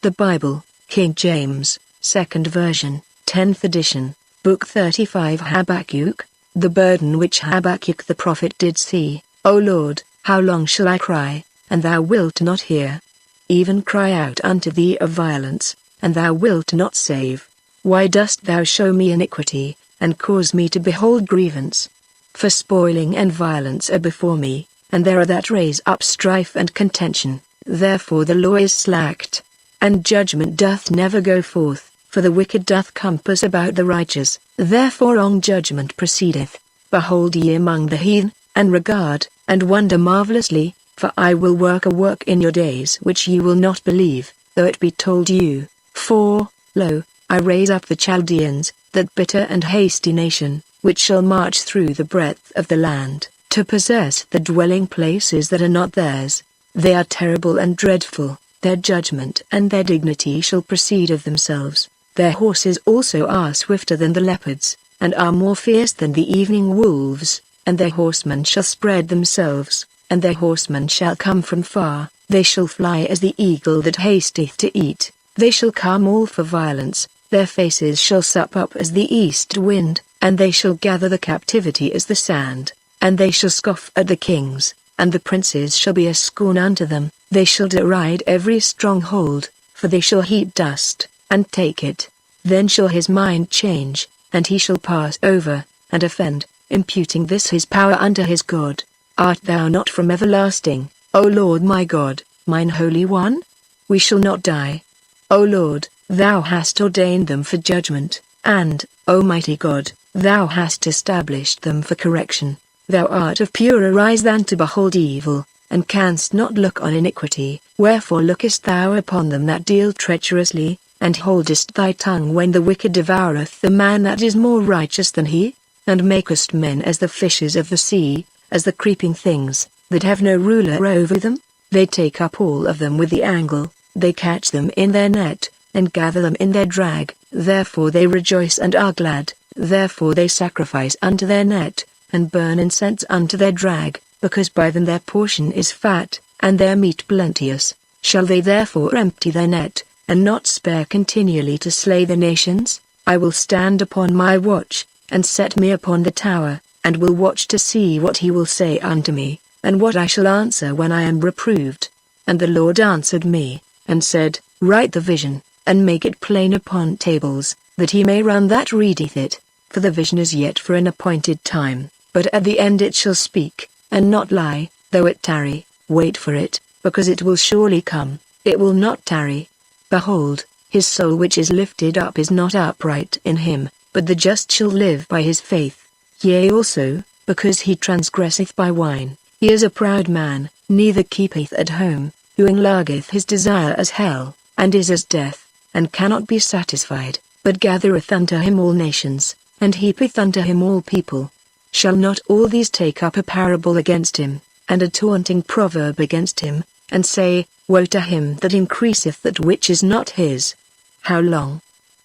The Bible, King James, 2nd version, 10th edition, Book 35 Habakkuk, the burden which Habakkuk the prophet did see. O Lord, how long shall I cry, and thou wilt not hear? Even cry out unto thee of violence, and thou wilt not save. Why dost thou show me iniquity, and cause me to behold grievance? For spoiling and violence are before me, and there are that raise up strife and contention. Therefore the law is slacked, and judgment doth never go forth, for the wicked doth compass about the righteous. Therefore wrong judgment proceedeth. Behold ye among the heathen, and regard, and wonder marvelously, for I will work a work in your days which ye will not believe, though it be told you. For, lo, I raise up the Chaldeans, that bitter and hasty nation, which shall march through the breadth of the land, to possess the dwelling places that are not theirs. They are terrible and dreadful, their judgment and their dignity shall proceed of themselves. Their horses also are swifter than the leopards, and are more fierce than the evening wolves, and their horsemen shall spread themselves, and their horsemen shall come from far. They shall fly as the eagle that hasteth to eat. They shall come all for violence, their faces shall sup up as the east wind, and they shall gather the captivity as the sand, and they shall scoff at the kings, and the princes shall be a scorn unto them. They shall deride every stronghold, for they shall heap dust, and take it. Then shall his mind change, and he shall pass over, and offend, imputing this his power unto his God. Art thou not from everlasting, O Lord my God, mine Holy One? We shall not die. O Lord, thou hast ordained them for judgment, and, O mighty God, thou hast established them for correction. Thou art of purer eyes than to behold evil, and canst not look on iniquity. Wherefore lookest thou upon them that deal treacherously, and holdest thy tongue when the wicked devoureth the man that is more righteous than he? And makest men as the fishes of the sea, as the creeping things, that have no ruler over them? They take up all of them with the angle, they catch them in their net, and gather them in their drag. Therefore they rejoice and are glad, therefore they sacrifice unto their net, and burn incense unto their drag, because by them their portion is fat, and their meat plenteous. Shall they therefore empty their net, and not spare continually to slay the nations? I will stand upon my watch, and set me upon the tower, and will watch to see what he will say unto me, and what I shall answer when I am reproved. And the Lord answered me, and said, Write the vision, and make it plain upon tables, that he may run that readeth it. For the vision is yet for an appointed time, but at the end it shall speak, and not lie. Though it tarry, wait for it, because it will surely come, it will not tarry. Behold, his soul which is lifted up is not upright in him, but the just shall live by his faith. Yea also, because he transgresseth by wine, he is a proud man, neither keepeth at home, who enlargeth his desire as hell, and is as death, and cannot be satisfied, but gathereth unto him all nations, and heapeth unto him all people. Shall not all these take up a parable against him, and a taunting proverb against him, and say, Woe to him that increaseth that which is not his? How long?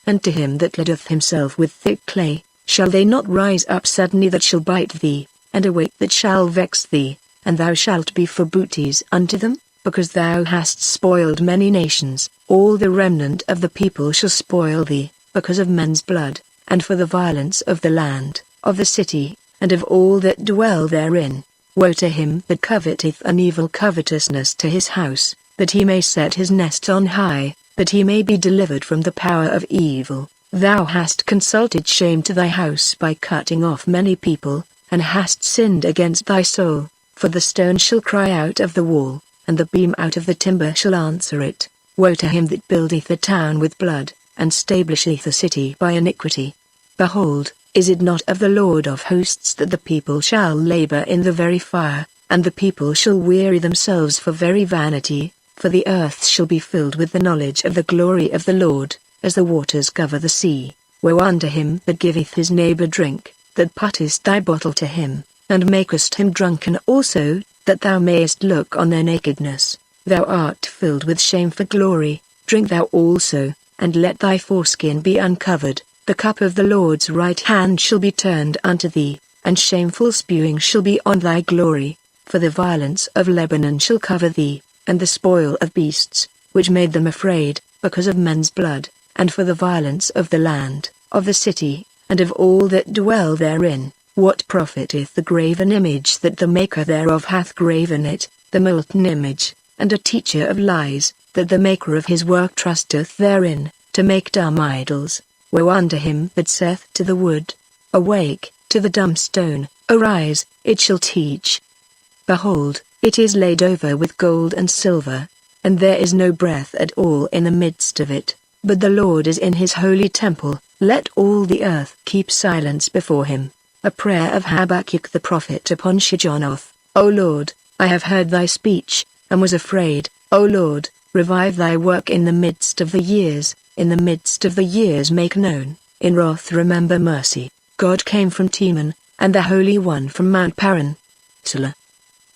And to him that ladeth himself with thick clay, shall they not rise up suddenly that shall bite thee, and awake that shall vex thee, and thou shalt be for booties unto them? Because thou hast spoiled many nations, all the remnant of the people shall spoil thee, because of men's blood, and for the violence of the land, of the city, and of all that dwell therein. Woe to him that coveteth an evil covetousness to his house, that he may set his nest on high, that he may be delivered from the power of evil. Thou hast consulted shame to thy house by cutting off many people, and hast sinned against thy soul. For the stone shall cry out of the wall, and the beam out of the timber shall answer it. Woe to him that buildeth a town with blood, and stablisheth a city by iniquity. Behold, is it not of the Lord of hosts that the people shall labor in the very fire, and the people shall weary themselves for very vanity? For the earth shall be filled with the knowledge of the glory of the Lord, as the waters cover the sea. Woe unto him that giveth his neighbor drink, that puttest thy bottle to him, and makest him drunken also, that thou mayest look on their nakedness. Thou art filled with shame for glory, drink thou also, and let thy foreskin be uncovered. The cup of the Lord's right hand shall be turned unto thee, and shameful spewing shall be on thy glory. For the violence of Lebanon shall cover thee, and the spoil of beasts, which made them afraid, because of men's blood, and for the violence of the land, of the city, and of all that dwell therein. What profiteth the graven image that the maker thereof hath graven it, the molten image, and a teacher of lies, that the maker of his work trusteth therein, to make dumb idols? Woe unto him that saith to the wood, Awake, to the dumb stone, Arise, it shall teach. Behold, it is laid over with gold and silver, and there is no breath at all in the midst of it, but the Lord is in his holy temple. Let all the earth keep silence before him. A prayer of Habakkuk the prophet upon Shijonoth. O Lord, I have heard thy speech, and was afraid. O Lord, revive thy work in the midst of the years, in the midst of the years make known, in wrath remember mercy. God came from Teman, and the Holy One from Mount Paran. Selah.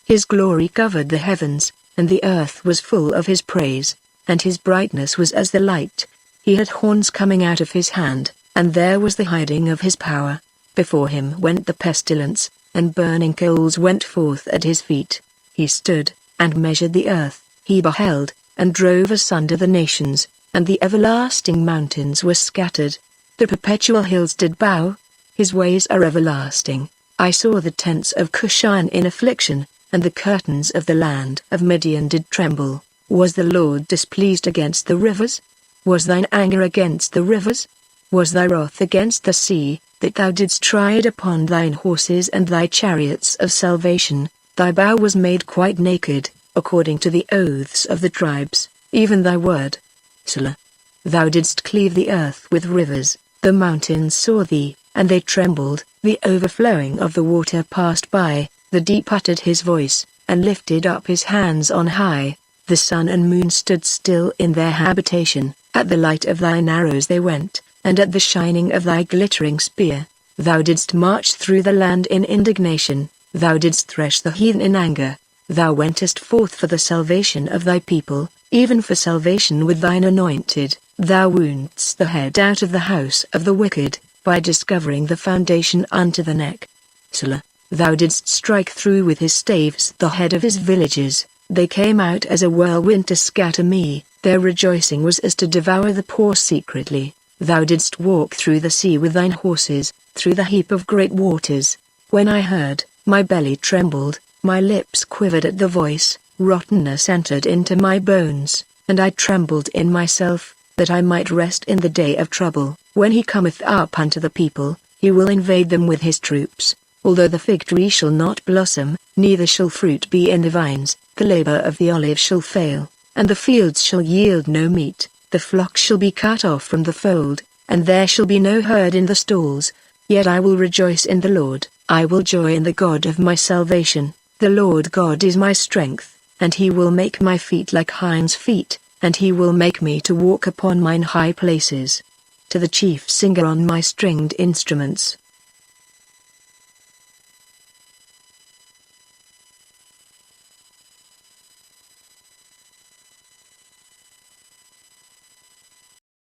His glory covered the heavens, and the earth was full of his praise, and his brightness was as the light. He had horns coming out of his hand, and there was the hiding of his power. Before him went the pestilence, and burning coals went forth at his feet. He stood, and measured the earth, he beheld, and drove asunder the nations, and the everlasting mountains were scattered. The perpetual hills did bow. His ways are everlasting. I saw the tents of Cushan in affliction, and the curtains of the land of Midian did tremble. Was the Lord displeased against the rivers? Was thine anger against the rivers? Was thy wrath against the sea, that thou didst ride upon thine horses and thy chariots of salvation? Thy bow was made quite naked, according to the oaths of the tribes, even thy word. Selah. Thou didst cleave the earth with rivers, the mountains saw thee, and they trembled. The overflowing of the water passed by, the deep uttered his voice, and lifted up his hands on high. The sun and moon stood still in their habitation. At the light of thine arrows they went, and at the shining of thy glittering spear. Thou didst march through the land in indignation, thou didst thresh the heathen in anger. Thou wentest forth for the salvation of thy people, even for salvation with thine anointed. Thou woundedst the head out of the house of the wicked, by discovering the foundation unto the neck. Selah. Thou didst strike through with his staves the head of his villages. They came out as a whirlwind to scatter me, their rejoicing was as to devour the poor secretly. Thou didst walk through the sea with thine horses, through the heap of great waters. When I heard, my belly trembled, my lips quivered at the voice, rottenness entered into my bones, and I trembled in myself, that I might rest in the day of trouble. When he cometh up unto the people, he will invade them with his troops. Although the fig tree shall not blossom, neither shall fruit be in the vines, the labor of the olive shall fail, and the fields shall yield no meat, the flock shall be cut off from the fold, and there shall be no herd in the stalls. Yet I will rejoice in the Lord, I will joy in the God of my salvation. The Lord God is my strength, and he will make my feet like hinds' feet, and he will make me to walk upon mine high places. To the chief singer on my stringed instruments,